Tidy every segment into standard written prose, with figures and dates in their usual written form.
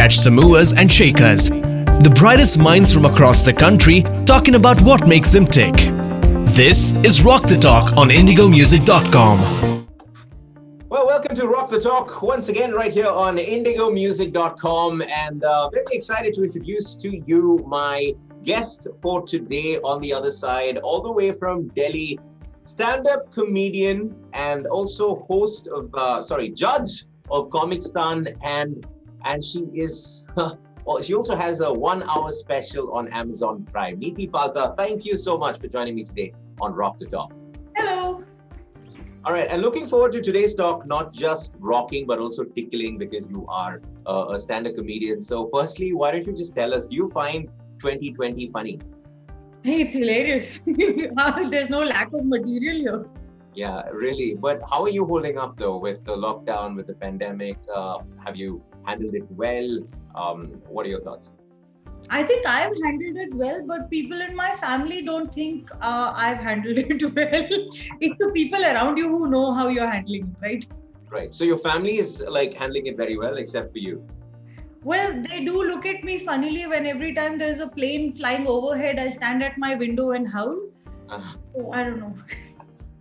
catch the movers and shakers, the brightest minds from across the country talking about what makes them tick. This is Rock the Talk on indigomusic.com. Well, welcome to Rock the Talk once again right here on indigomusic.com, and very excited to introduce to you my guest for today on the other side, all the way from Delhi, stand-up comedian and also host of, judge of Comicstan, and she is, she also has a 1-hour special on Amazon Prime. Neeti Palta, thank you so much for joining me today on Rock the Talk. Hello. All right, and looking forward to today's talk, not just rocking, but also tickling, because you are a stand-up comedian. So firstly, why don't you just tell us, do you find 2020 funny? Hey, it's hilarious. There's no lack of material here. Yeah, really. But how are you holding up though with the lockdown, with the pandemic? Have you handled it well? What are your thoughts? I think I've handled it well, but people in my family don't think I've handled it well. It's the people around you who know how you're handling it, right? Right. So your family is like handling it very well, except for you. Well, they do look at me funnily when every time there's a plane flying overhead, I stand at my window and howl. So, I don't know.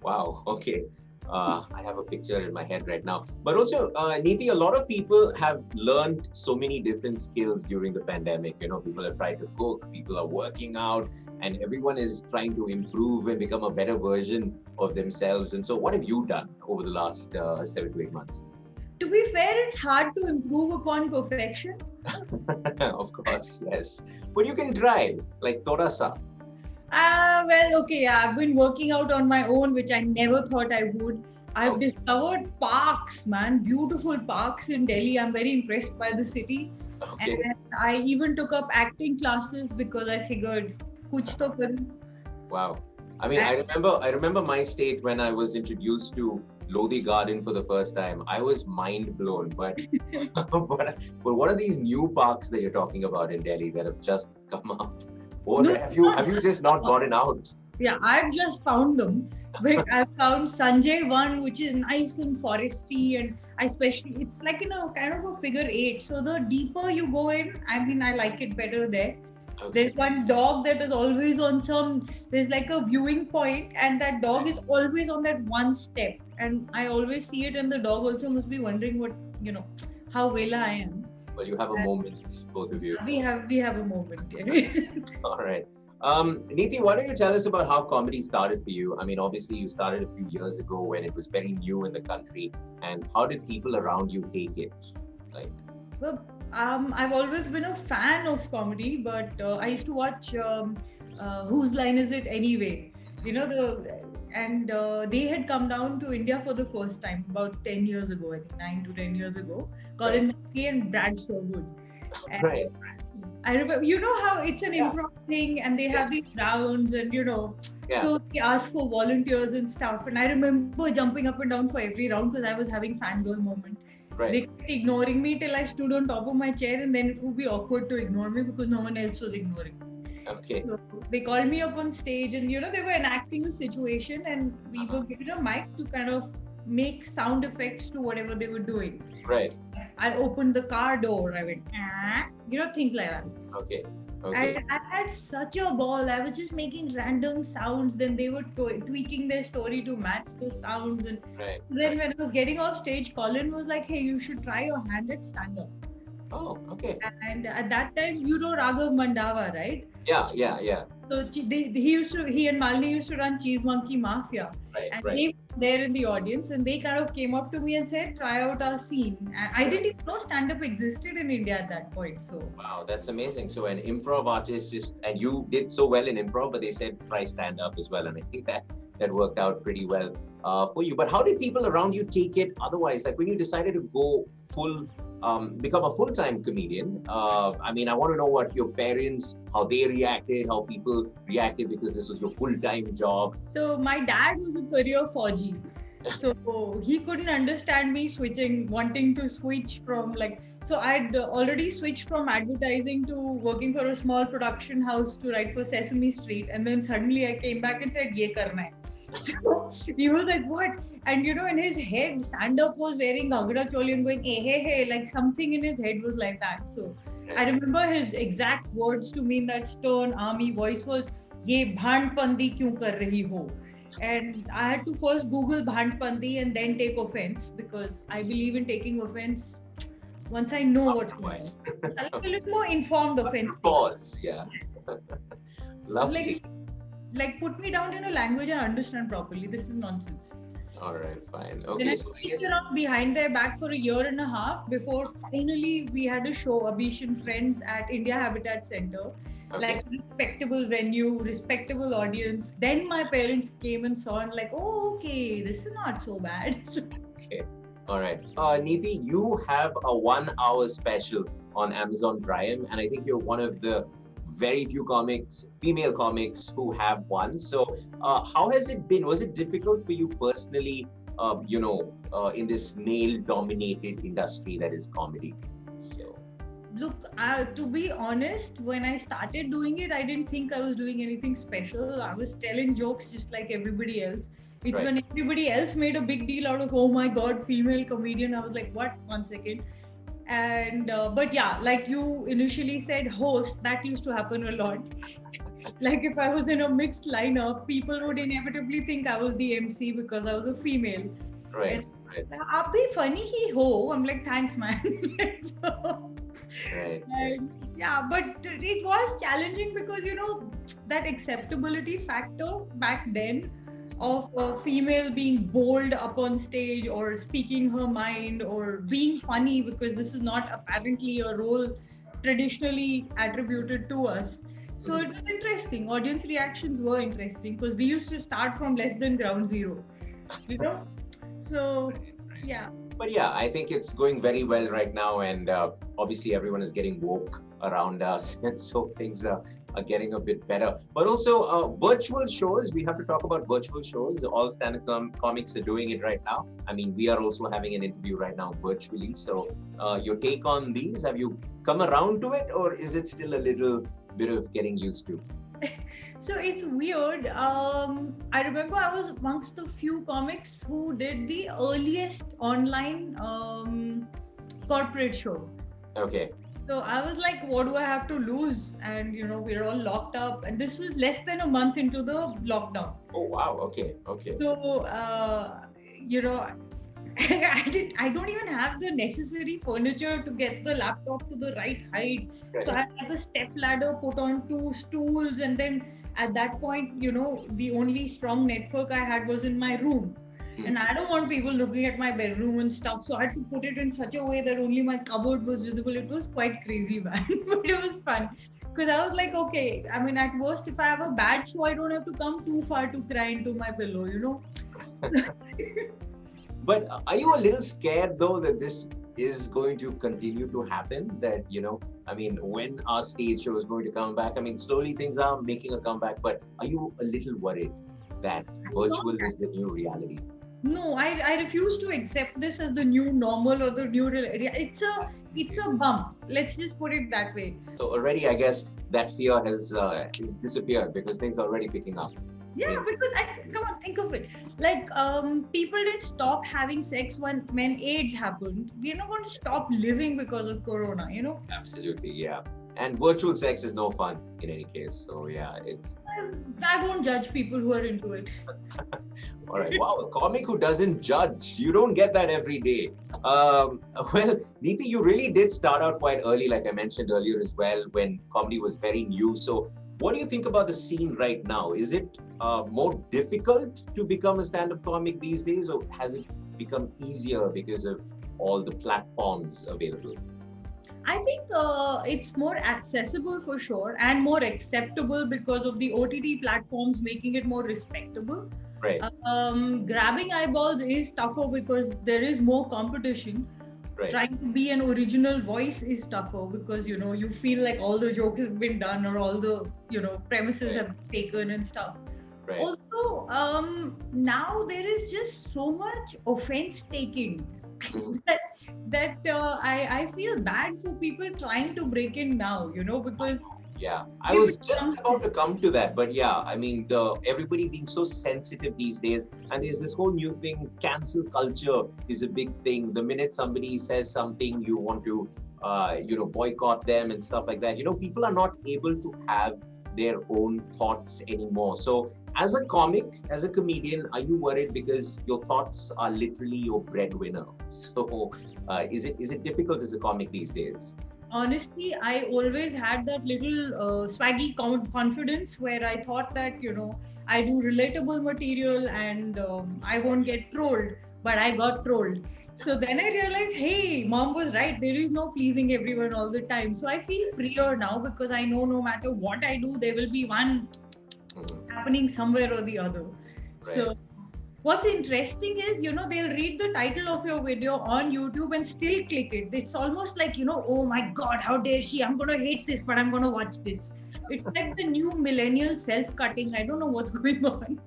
Wow. Okay. I have a picture in my head right now. But also, Neeti, a lot of people have learned so many different skills during the pandemic. You know, people have tried to cook, people are working out, and everyone is trying to improve and become a better version of themselves. And so what have you done over the last 7 to 8 months? To be fair, it's hard to improve upon perfection. Of course, yes. But you can try, like Thoda Sa. I've been working out on my own, which I never thought I would. I've discovered parks, man, beautiful parks in Delhi. I'm very impressed by the city. Okay. And I even took up acting classes because I figured, kuch to karu. Wow. I mean, I remember my state when I was introduced to Lodi Garden for the first time. I was mind blown. But but what are these new parks that you're talking about in Delhi that have just come up? Or have you just not gotten out? Yeah, I've just found them. But I found Sanjay one, which is nice and foresty, and it's like in a kind of a figure 8. So the deeper you go in, I mean, I like it better there. Okay. There's one dog that is always on there's like a viewing point, and that dog is always on that one step. And I always see it, and the dog also must be wondering how vela I am. Well, you have a moment, both of you. We have a moment. All right. Neeti, why don't you tell us about how comedy started for you? I mean, obviously you started a few years ago when it was very new in the country. And how did people around you take it? Well, I've always been a fan of comedy, but I used to watch Whose Line Is It Anyway? You know, they had come down to India for the first time about 10 years ago, I think 9 to 10 years ago. Colin McKay and Brad Sherwood. Right. I remember, you know how it's an improv thing and they have these rounds and so they ask for volunteers and stuff. And I remember jumping up and down for every round because I was having fangirl moment. Right. They kept ignoring me till I stood on top of my chair, and then it would be awkward to ignore me because no one else was ignoring me. Okay. So they called me up on stage and they were enacting a situation, and we were given a mic to kind of make sound effects to whatever they were doing. Right. I opened the car door, I went, things like that. Okay. I had such a ball. I was just making random sounds. Then they were tweaking their story to match the sounds. And then when I was getting off stage, Colin was like, hey, you should try your hand at stand-up. Oh, okay. And at that time, Raghav Mandava, right? Yeah. So he and Malini used to run Cheese Monkey Mafia. They were there in the audience, and they kind of came up to me and said, try out our scene. And I didn't even know stand-up existed in India at that point. So wow, that's amazing. So an improv artist and you did so well in improv, but they said try stand-up as well. And I think that worked out pretty well for you. But how did people around you take it otherwise? Like when you decided to go become a full-time comedian, I want to know what your parents, how they reacted, how people reacted, because this was your full-time job. So my dad was a career 4G. So he couldn't understand me wanting to switch from so I'd already switched from advertising to working for a small production house to write for Sesame Street. And then suddenly I came back and said, ye karna hai. So he was like, what? And in his head, stand-up was wearing Ghagra choli and going, hey, like something in his head was like that. So I remember his exact words to me in that stern army voice was, ye bhandpandi kyun kar rahi ho? And I had to first Google bhandpandi and then take offense, because I believe in taking offense once I know what's going on. Like a little more informed offense. Pause, yeah. Lovely. Like put me down in a language I understand properly. This is nonsense. All right, fine. Then Okay, I so I kicked guess around behind their back for a year and a half before finally we had a show, Abish and Friends, at India Habitat Center. Like respectable venue, respectable audience. Then my parents came and saw and like, oh, okay, this is not so bad. okay. All right. Neeti, you have a 1 hour special on Amazon Prime, and I think you're one of the very few female comics who have one. So how has it been? Was it difficult for you personally, in this male-dominated industry that is comedy? So. Look, to be honest, when I started doing it, I didn't think I was doing anything special. I was telling jokes just like everybody else. It's when everybody else made a big deal out of, oh my God, female comedian. I was like, what? 1 second. And but yeah, like you initially said, host, that used to happen a lot. Like if I was in a mixed lineup, people would inevitably think I was the MC because I was a female. Right. Aap bhi funny hi ho. I'm like, thanks, man. So, right. Yeah, but it was challenging because that acceptability factor back then of a female being bold up on stage or speaking her mind or being funny, because this is not apparently a role traditionally attributed to us. So it was interesting. Audience reactions were interesting because we used to start from less than ground zero, So, yeah. But yeah, I think it's going very well right now, and obviously everyone is getting woke around us, and so things are getting a bit better. But also virtual shows, we have to talk about virtual shows. All stand-up comics are doing it right now. I mean, we are also having an interview right now virtually. So your take on these, have you come around to it, or is it still a little bit of getting used to? So it's weird. I remember I was amongst the few comics who did the earliest online corporate show. Okay. So I was like, what do I have to lose? And we're all locked up. And this was less than a month into the lockdown. Oh wow. Okay. So I don't even have the necessary furniture to get the laptop to the right height. Right. So I had the step ladder put on 2 stools, and then at that point, the only strong network I had was in my room. And I don't want people looking at my bedroom and stuff. So I had to put it in such a way that only my cupboard was visible. It was quite crazy, man. But it was fun. Because I was like, okay, I mean, at worst, if I have a bad show, I don't have to come too far to cry into my pillow, But are you a little scared though that this is going to continue to happen? That, I mean, when our stage show is going to come back? I mean, slowly things are making a comeback, but are you a little worried that virtual is the new reality? No, I refuse to accept this as the new normal or the new reality. It's a bump. Let's just put it that way. So already, I guess that fear has disappeared because things are already picking up. Yeah, because come on, think of it. Like people didn't stop having sex when AIDS happened. We're not going to stop living because of Corona, Absolutely, yeah. And virtual sex is no fun in any case. So yeah, I won't judge people who are into it. All right. Wow, a comic who doesn't judge. You don't get that every day. Well, Neeti, you really did start out quite early, like I mentioned earlier as well, when comedy was very new. So what do you think about the scene right now? Is it more difficult to become a stand-up comic these days, or has it become easier because of all the platforms available? I think it's more accessible for sure, and more acceptable because of the OTT platforms making it more respectable. Right. Grabbing eyeballs is tougher because there is more competition. Right. Trying to be an original voice is tougher because you feel like all the jokes have been done or all the premises have been taken and stuff. Right. Also, now there is just so much offense taking. that I feel bad for people trying to break in now, because Yeah, I was just about to come to that, but yeah, I mean, everybody being so sensitive these days, and there's this whole new thing, cancel culture is a big thing. The minute somebody says something, you want to, boycott them and stuff like that. People are not able to have their own thoughts anymore. So, as a comic, as a comedian, are you worried because your thoughts are literally your breadwinner? So, is it difficult as a comic these days? Honestly, I always had that little swaggy confidence where I thought that, I do relatable material and I won't get trolled, but I got trolled. So then I realized, hey, mom was right. There is no pleasing everyone all the time. So I feel freer now because I know no matter what I do, there will be one happening somewhere or the other. Right. So what's interesting is, they'll read the title of your video on YouTube and still click it. It's almost like, oh my God, how dare she? I'm going to hate this, but I'm going to watch this. It's like the new millennial self-cutting. I don't know what's going on.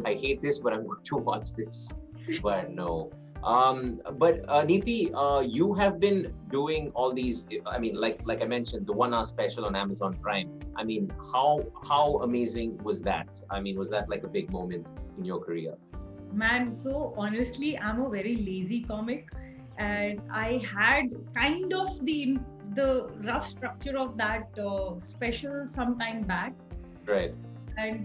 I hate this, but I'm going to watch this. But no. But Neeti, you have been doing all these. I mean, like I mentioned, the 1 hour special on Amazon Prime. I mean, how amazing was that? I mean, was that like a big moment in your career? Man, so honestly, I'm a very lazy comic, and I had kind of the rough structure of that special some time back. Right. And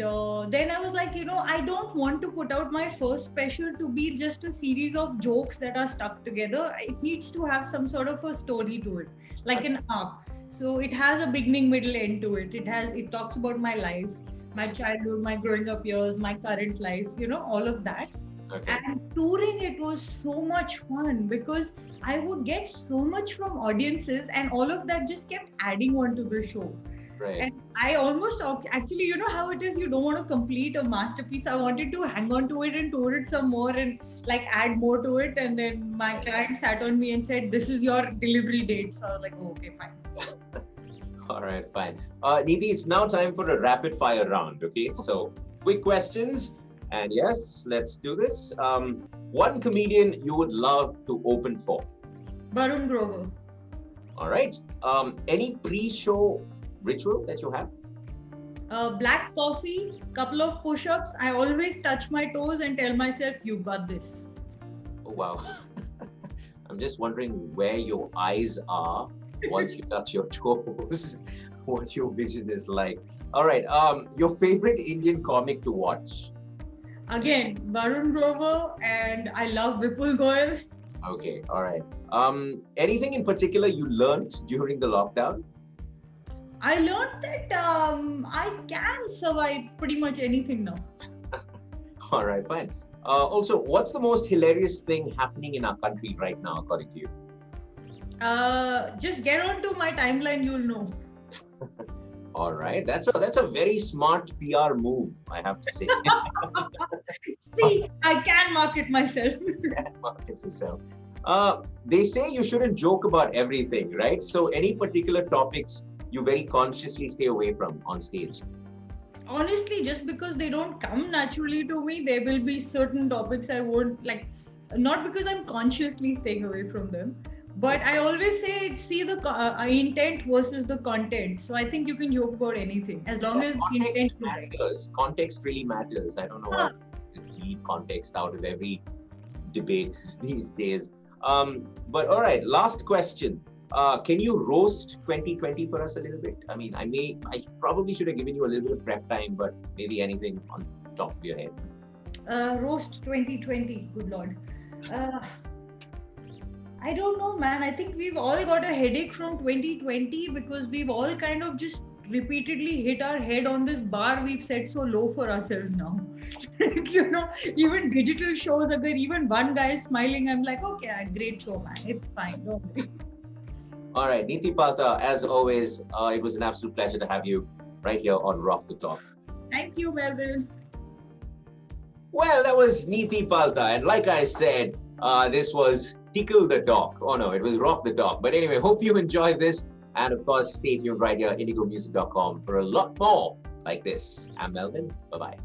then I was like, I don't want to put out my first special to be just a series of jokes that are stuck together. It needs to have some sort of a story to it, like an arc. So it has a beginning, middle, end to it. It talks about my life, my childhood, my growing up years, my current life, all of that. Okay. And touring it was so much fun because I would get so much from audiences, and all of that just kept adding on to the show. Right. And I almost, actually, you know how it is, you don't want to complete a masterpiece. I wanted to hang on to it and tour it some more and like add more to it. And then my client sat on me and said, this is your delivery date. So I was like, oh, okay, fine. All right, fine. Neeti, it's now time for a rapid fire round. Okay, so quick questions. And yes, let's do this. One comedian you would love to open for? Varun Grover. All right. Any pre-show ritual that you have? Black coffee, couple of push-ups. I always touch my toes and tell myself, you've got this. Oh, wow. I'm just wondering where your eyes are once you touch your toes, what your vision is like. All right. Your favorite Indian comic to watch? Again, Varun Grover, and I love Vipul Goyal. Okay. All right. Anything in particular you learned during the lockdown? I learned that I can survive pretty much anything now. All right, fine. Also, what's the most hilarious thing happening in our country right now, according to you? Just get onto my timeline, you'll know. All right, that's a very smart PR move, I have to say. See, I can market myself. Market yourself. They say you shouldn't joke about everything, right? So, any particular topics you very consciously stay away from on stage? Honestly, just because they don't come naturally to me, there will be certain topics I won't like, not because I'm consciously staying away from them, but I always say, see the intent versus the content. So I think you can joke about anything as long as the intent matters. Context really matters. I don't know why just leave context out of every debate these days. But all right, last question. Can you roast 2020 for us a little bit? I mean, I probably should have given you a little bit of prep time, but maybe anything on top of your head. Roast 2020, good Lord. I don't know, man. I think we've all got a headache from 2020 because we've all kind of just repeatedly hit our head on this bar we've set so low for ourselves now. Even digital shows, are there even one guy is smiling, I'm like, okay, great show, man. It's fine, don't worry. All right, Neeti Palta, as always, it was an absolute pleasure to have you right here on Rock the Talk. Thank you, Melvin. Well, that was Neeti Palta. And like I said, this was Tickle the Talk. Oh no, it was Rock the Talk. But anyway, hope you enjoyed this. And of course, stay tuned right here, indigomusic.com, for a lot more like this. I'm Melvin. Bye-bye.